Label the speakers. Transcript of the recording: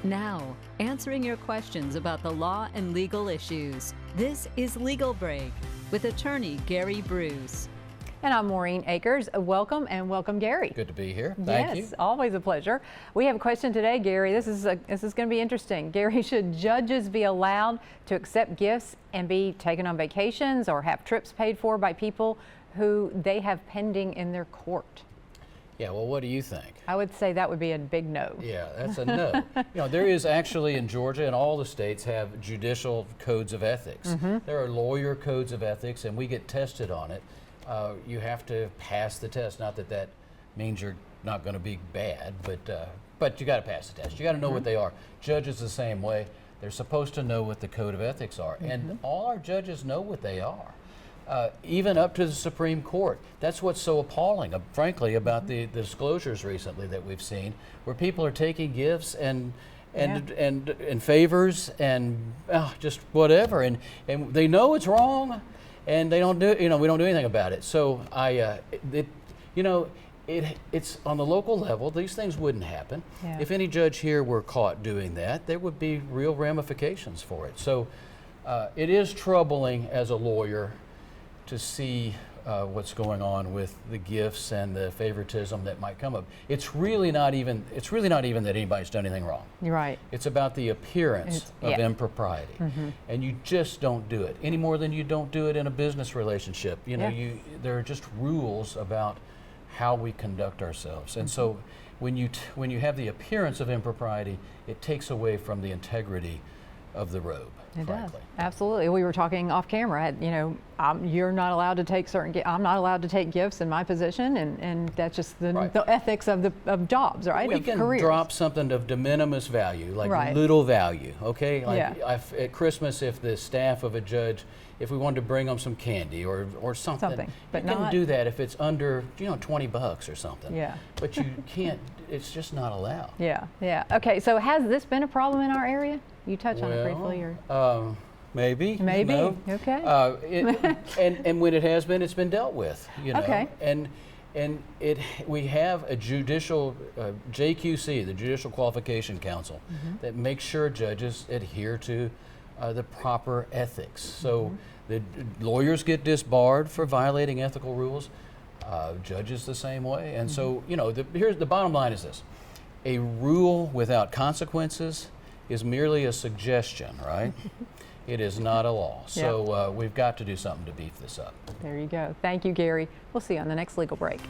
Speaker 1: Now, answering your questions about the law and legal issues. This is Legal Break with attorney Gary Bruce.
Speaker 2: And I'm Maureen Akers. Welcome and welcome, Gary.
Speaker 3: Good to be here. Thank you.
Speaker 2: Yes, always a pleasure. We have a question today, Gary. This is going to be interesting. Gary, should judges be allowed to accept gifts and be taken on vacations or have trips paid for by people who they have pending in their court?
Speaker 3: Yeah, well, what do you think?
Speaker 2: I would say that would be a big no.
Speaker 3: Yeah, that's a no. There is actually in Georgia, and all the states have judicial codes of ethics. There are lawyer codes of ethics, and we get tested on it. You have to pass the test. Not that that means you're not going to be bad, but you got to pass the test. You got to know what they are. Judges the same way. They're supposed to know what the code of ethics are, and all our judges know what they are. Even up to the Supreme Court. That's what's so appalling, frankly, about the disclosures recently that we've seen, where people are taking gifts and favors and just whatever, and they know it's wrong, and they don't do we don't do anything about it. So it's on the local level. These things wouldn't happen.
Speaker 2: Yeah.
Speaker 3: If any judge here were caught doing that, there would be real ramifications for it. So it is troubling as a lawyer to see what's going on with the gifts and the favoritism that might come up. It's really not even that anybody's done anything wrong.
Speaker 2: You're right.
Speaker 3: It's about the appearance of impropriety, and you just don't do it any more than you don't do it in a business relationship. There are just rules about how we conduct ourselves, and so when you have the appearance of impropriety, it takes away from the integrity of the robe.
Speaker 2: It
Speaker 3: frankly.
Speaker 2: does. Absolutely. We were talking off camera. You're not allowed to take I'm not allowed to take gifts in my position, and that's just the ethics of jobs, right?
Speaker 3: We can drop something of de minimis value, like little value, okay? At Christmas, if the staff of a judge, if we wanted to bring them some candy or something.
Speaker 2: But
Speaker 3: you can do that if it's under $20 or something.
Speaker 2: Yeah.
Speaker 3: But you can't. It's just not allowed.
Speaker 2: Yeah. Yeah. Okay. So has this been a problem in our area? You touched on it briefly, or
Speaker 3: maybe.
Speaker 2: Maybe.
Speaker 3: No.
Speaker 2: Okay.
Speaker 3: And when it has been, it's been dealt with.
Speaker 2: Okay.
Speaker 3: And we have a judicial JQC, the Judicial Qualification Council, that makes sure judges adhere to the proper ethics. So the lawyers get disbarred for violating ethical rules. Judges the same way. And so here's the bottom line is this: a rule without consequences is merely a suggestion, right? It is not a law. So we've got to do something to beef this up.
Speaker 2: There you go. Thank you, Gary. We'll see you on the next Legal Break.